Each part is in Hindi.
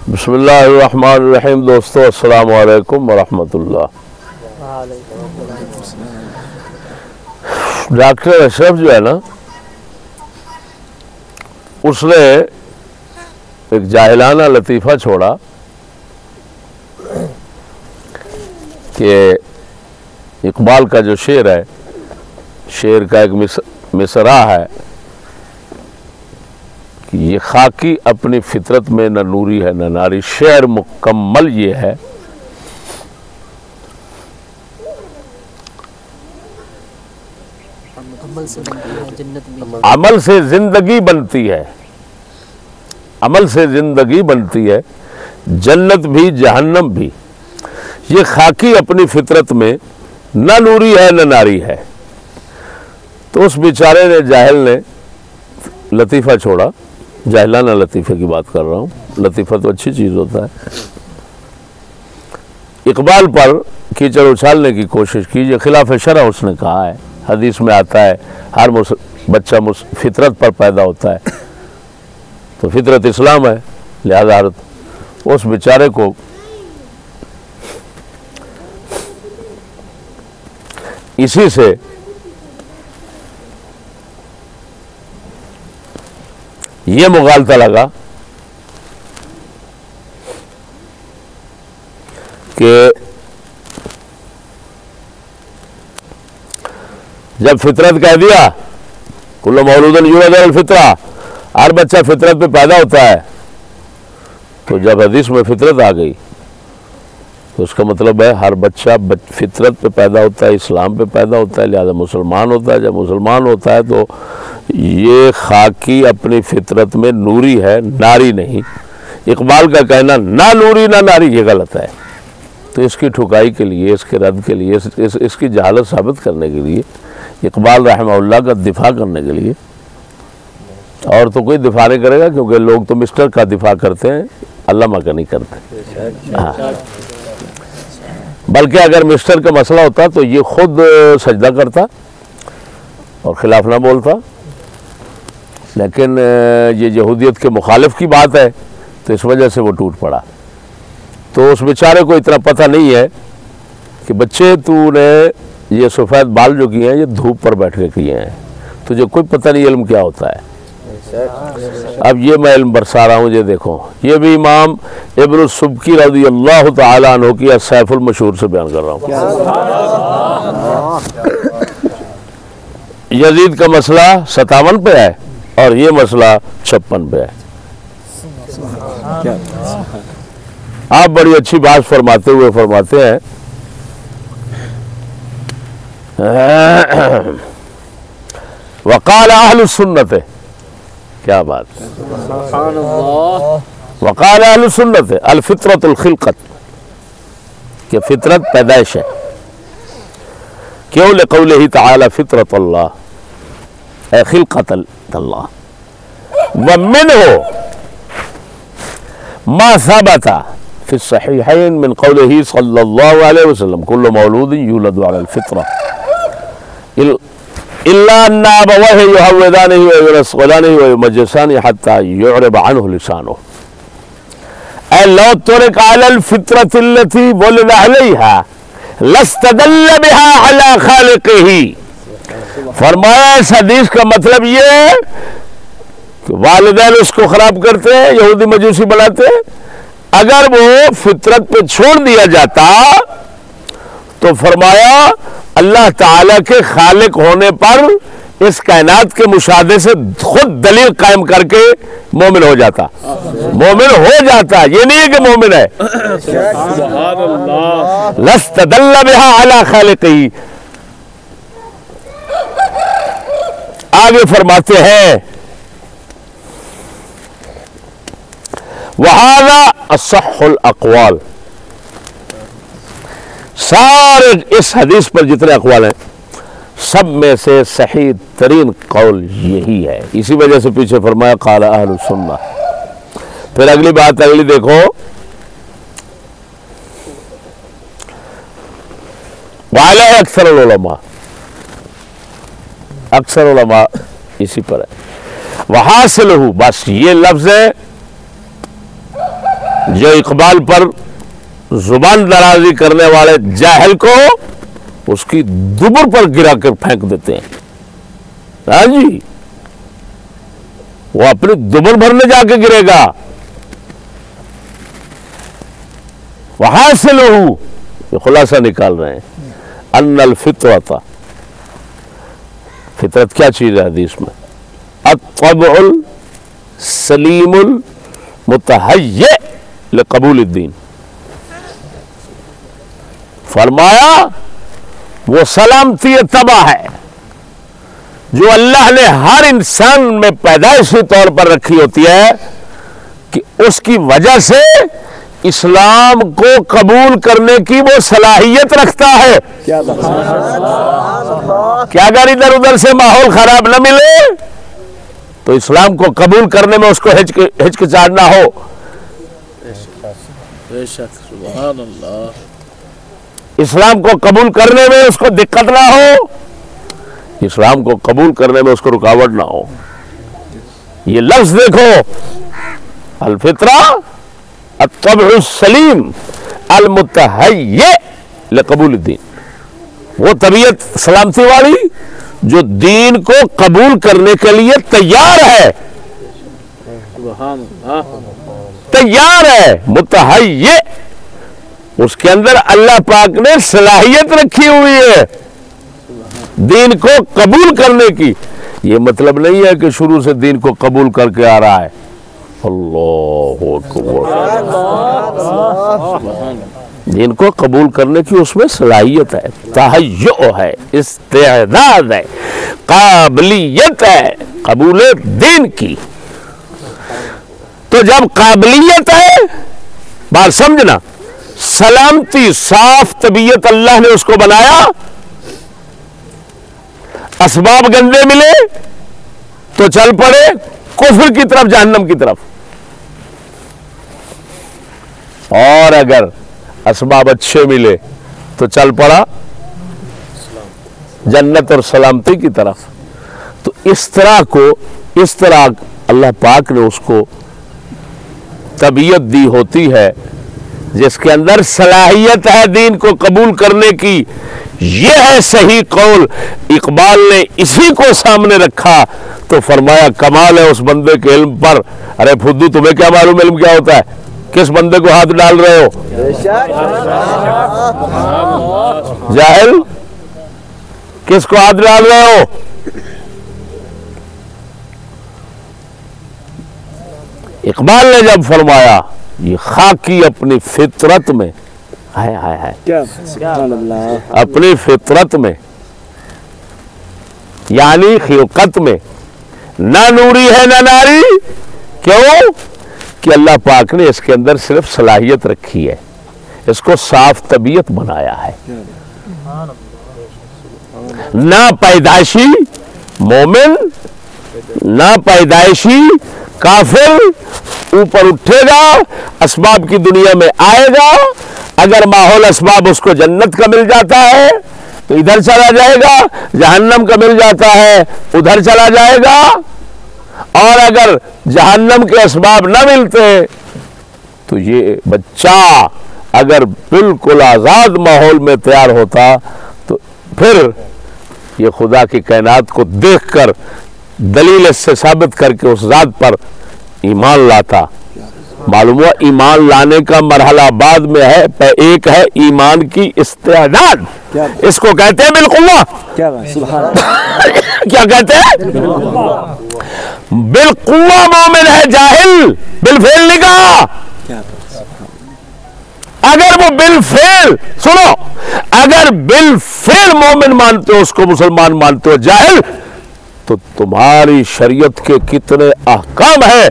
बिस्मिल्लाहिर्रहमानिर्रहीम। दोस्तों अस्सलाम वालेकुम वरहमतुल्लाह। डॉक्टर अशरफ जो है ना, उसने एक जाहिलाना लतीफ़ा छोड़ा कि इकबाल का जो शेर है, शेर का एक मिसरा है कि ये खाकी अपनी फितरत में न नूरी है न नारी। शेर मुकम्मल ये है अमल से जिंदगी बनती है, अमल से जिंदगी बनती है, जन्नत भी जहन्नम भी। ये खाकी अपनी फितरत में न नूरी है न नारी है। तो उस बेचारे ने, जाहिल ने लतीफ़ा छोड़ा। जाहिलाना लतीफ़े की बात कर रहा हूँ, लतीफ़ा तो अच्छी चीज़ होता है। इकबाल पर कीचड़ उछालने की कोशिश की, ये खिलाफ शरअ उसने कहा है। हदीस में आता है हर बच्चा फितरत पर पैदा होता है, तो फितरत इस्लाम है। लिहाजा उस बेचारे को इसी से ये मुगालता लगा कि जब फितरत कह दिया, कुल्लु मौलूदन यूलद अलल फितरा, हर बच्चा फितरत पे पैदा होता है, तो जब हदीस में फितरत आ गई तो उसका मतलब है हर बच्चा फितरत पे पैदा होता है, इस्लाम पे पैदा होता है, लिहाजा मुसलमान होता है। जब मुसलमान होता है तो ये खाकी अपनी फितरत में नूरी है, नारी नहीं। इकबाल का कहना ना नूरी ना नारी, ये गलत है। तो इसकी ठुकाई के लिए, इसके रद्द के लिए, इसकी जहालत साबित करने के लिए, इकबाल रहमहुल्लाह का दिफा करने के लिए, और तो कोई दिफा नहीं करेगा, क्योंकि लोग तो मिस्टर का दिफा करते हैं, अल्लामा का नहीं करते। हाँ, बल्कि अगर मिस्टर का मसला होता तो ये खुद सजदा करता और खिलाफ ना बोलता। लेकिन ये यहूदियत के मुखालिफ की बात है, तो इस वजह से वो टूट पड़ा। तो उस बेचारे को इतना पता नहीं है कि बच्चे, तूने ये सफ़ेद बाल जो किए हैं ये धूप पर बैठ के किए हैं, तुझे कोई पता नहीं इल्म क्या होता है। अब ये मैं इल्म बरसा रहा हूँ, ये देखो, ये भी इमाम इब्न सुब्की रज़ियल्लाहु तआला अन्हु की सैफुल मशहूर से बयान कर रहा हूँ। यजीद का मसला 57 पे है और ये मसला 56 पे है। आप बड़ी अच्छी बात फरमाते हुए फरमाते हैं, वक़ाल अहलुस सुन्नत, क्या बात है, वक़ाल अहलुस सुन्नत अल फितरतुल खिलकत, कि फितरत पैदाइश है। क्यों? लिक़ौलिही तआला फितरतल्लाह खिलकतल्लाह व मिन्हु मा सबता फी सहीहैन मिन क़ौलिही सल्लल्लाहु अलैहि वसल्लम कुल्लु मौलूदिन यूलदु अलल फितरा इल्ला अन्ना अबवैहि युहव्विदानिही व युनस्सिरानिही व युमज्जिसानिही हत्ता यु'रब अन्हु लिसानुहु ऐ लौ तुरिक अलल फितरतिल्लती वुलिदा अलैहा लस्तदल्ल बिहा अला खालिqiही। फरमाया इस हदीस का मतलब ये है कि वालिदैन उसको खराब करते हैं, यहूदी मजूसी बनाते हैं। अगर वो फितरत पे छोड़ दिया जाता तो फरमाया अल्लाह ताला के खालिक होने पर इस कायनात के मुशाहदे से खुद दलील कायम करके मोमिन हो जाता। मोमिन हो जाता, ये नहीं है कि मोमिन है। लस्तदल्ल बिहा अला खालिqiही। आगे फरमाते हैं, वहाज़ा असह्हुल अक़वाल, सारे इस हदीस पर जितने अक़वाल हैं सब में से सही तरीन कौल यही है। इसी वजह से पीछे फरमाया क़ाल अहलुस सुन्नह। फिर अगली बात, अगली देखो, वाला अक्सर उलमा, अक्सर उलमा इसी पर है। वहासिलहु, बस ये लफ्ज है जो इकबाल पर जुबान दराजी करने वाले जाहिल को उसकी दुबर पर गिरा कर फेंक देते हैं। हाँ जी, वो अपनी दुबर भरने जाके गिरेगा। वहां से लोहू ये खुलासा निकाल रहे हैं, अन्नल फित्रता, फितरत क्या चीज है हदीस में, अत्तबउल सलीमुल मुतहय्य लिक़बूल दीन। फरमाया वो सलामती तबा है जो अल्लाह ने हर इंसान में पैदाइशी तौर पर रखी होती है कि उसकी वजह से इस्लाम को कबूल करने की वो सलाहियत रखता है। क्या अगर इधर उधर से माहौल खराब न मिले तो इस्लाम को कबूल करने में उसको हिचकिचाहट ना हो। सुभान अल्लाह। इस्लाम को कबूल करने में उसको दिक्कत ना हो, इस्लाम को कबूल करने में उसको रुकावट ना हो। ये लफ्ज देखो, अल फित्रा अत्तबउ सलीम अल मुतहय्य लिक़बूल दीन, वो तबीयत सलामती वाली जो दीन को कबूल करने के लिए तैयार है, तैयार है। मुतहय्य, उसके अंदर अल्लाह पाक ने सलाहियत रखी हुई है दीन को कबूल करने की। ये मतलब नहीं है कि शुरू से दीन को कबूल करके आ रहा है। अल्लाहु अकबर। दीन को कबूल करने की उसमें सलाहियत है, तहय्यो है, इस्तेदाद है, काबिलियत है कबूल दीन की। तो जब काबिलियत है, बात समझना, सलामती साफ तबीयत अल्लाह ने उसको बनाया, असबाब गंदे मिले तो चल पड़े कुफ्र की तरफ, जहन्नम की तरफ। और अगर असबाब अच्छे मिले तो चल पड़ा जन्नत और सलामती की तरफ। तो इस तरह अल्लाह पाक ने उसको तबीयत दी होती है जिसके अंदर सलाहियत है दीन को कबूल करने की। यह है सही कौल। इकबाल ने इसी को सामने रखा तो फरमाया कमाल है उस बंदे के इल्म पर। अरे फुद्दू, तुम्हें क्या मालूम इल्म क्या होता है? किस बंदे को हाथ डाल रहे हो? जाहिल, किसको हाथ डाल रहे हो? इकबाल ने जब फरमाया ये खाकी अपनी फितरत में, हाय हाय हाय, अपनी फितरत में यानी खिलकत में ना नूरी है ना नारी। क्यों? कि अल्लाह पाक ने इसके अंदर सिर्फ सलाहियत रखी है, इसको साफ तबीयत बनाया है। ना पैदाइशी मोमिन ना पैदाइशी काफिर ऊपर उठेगा, असबाब की दुनिया में आएगा। अगर माहौल असबाब उसको जन्नत का मिल जाता है तो इधर चला जाएगा, जहन्नम का मिल जाता है उधर चला जाएगा। और अगर जहन्नम के असबाब न मिलते तो ये बच्चा अगर बिल्कुल आजाद माहौल में तैयार होता तो फिर ये खुदा की कायनात को देखकर दलील से साबित करके उस जात पर ईमान लाता। मालूम हुआ ईमान लाने का मरहला बाद में है। एक है ईमान की इस्तेदाद, इसको कहते हैं बिल्कुल्ला। क्या कहते हैं? बिल्कुल्ला मोमिन है, जाहिल बिलफेल नहीं कहा। अगर वो बिलफेल, सुनो, अगर बिलफेल मोमिन मानते हो, उसको मुसलमान मानते हो, जाहिल, तो तुम्हारी शरीयत के कितने अहकाम है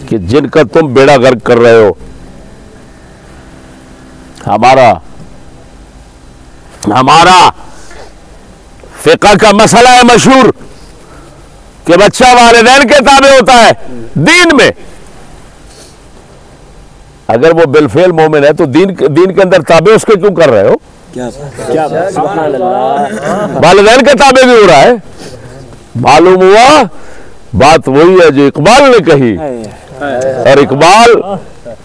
कि जिनका तुम बेड़ा गर्क कर रहे हो। हमारा फिक़ह का मसला है मशहूर कि बच्चा वालिदैन के ताबे होता है दीन में। अगर वो बिलफेल मोमिन है तो दीन के अंदर ताबे उसके क्यों कर रहे हो? वालिदैन के ताबे भी हो रहा है। मालूम हुआ बात वही है जो इकबाल ने कही और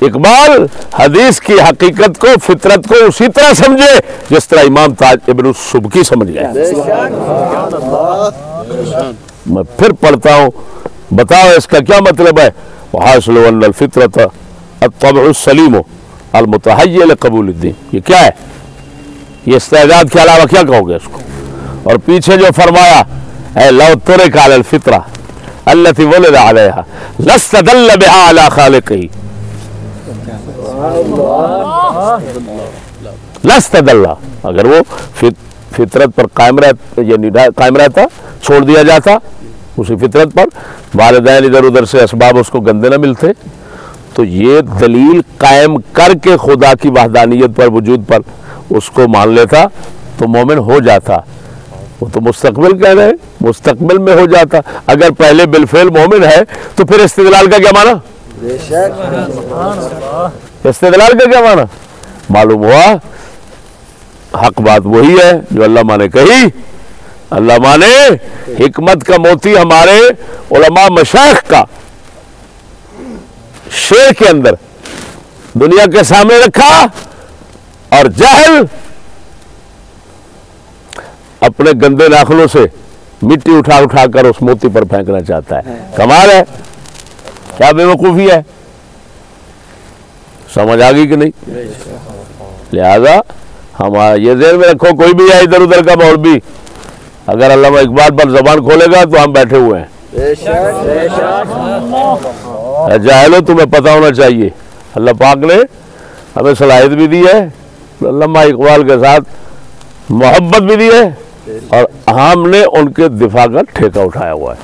इकबाल हदीस की हकीकत को, फितरत को उसी तरह समझे जिस तरह इमाम ताज इब्न सुबकी समझ गए। मैं फिर पढ़ता हूं, बताओ इसका क्या मतलब है। हासिल अल फितरत अत्तबउ सलीम अल मुतहय्य लिक़बूल द्दीन, ये क्या है? ये इस्तेदाद के अलावा क्या कहोगे इसको? और पीछे जो फरमाया है लौ तुरिक अलल फितरा अल्लती वुलिद अलैहा लस्तदल्ल बिहा अला खालिक़िही लस्तदल्ला, अगर वो फितरत पर कायम रहता, छोड़ दिया जाता उसी फितरत पर, वालिदैन इधर उधर से असबाब उसको गंदे न मिलते, तो ये दलील कायम करके खुदा की वहदानियत पर, वजूद पर उसको मान लेता तो मोमिन हो जाता। वो तो मुस्तकबिल कह रहे हैं, मुस्तकबिल में हो जाता। अगर पहले बिलफेल मोमिन है तो फिर इस्तिदलाल का क्या माना? इस्तिदलाल का क्या माना? मालूम हुआ हक बात वही है जो अल्लाह माने कही। अल्लाह माने हिकमत का मोती हमारे उलमा मशाइख का शेर के अंदर दुनिया के सामने रखा, और जहल अपने गंदे नाखूनों से मिट्टी उठा उठा कर उस मोती पर फेंकना चाहता है। कमाल है, क्या बेवकूफी है। समझ आ गई कि नहीं? लिहाजा हम ये ज़हन में रखो, कोई भी है इधर उधर का मौलवी, अगर अल्लामा इकबाल पर जबान खोलेगा तो हम बैठे हुए हैं। जाहिलो, तुम्हें पता होना चाहिए अल्लाह पाक ने हमें सलाहियत भी दी है, अल्लामा इकबाल के साथ मोहब्बत भी दी है, और हमने उनके दिफा का ठेका उठाया हुआ है।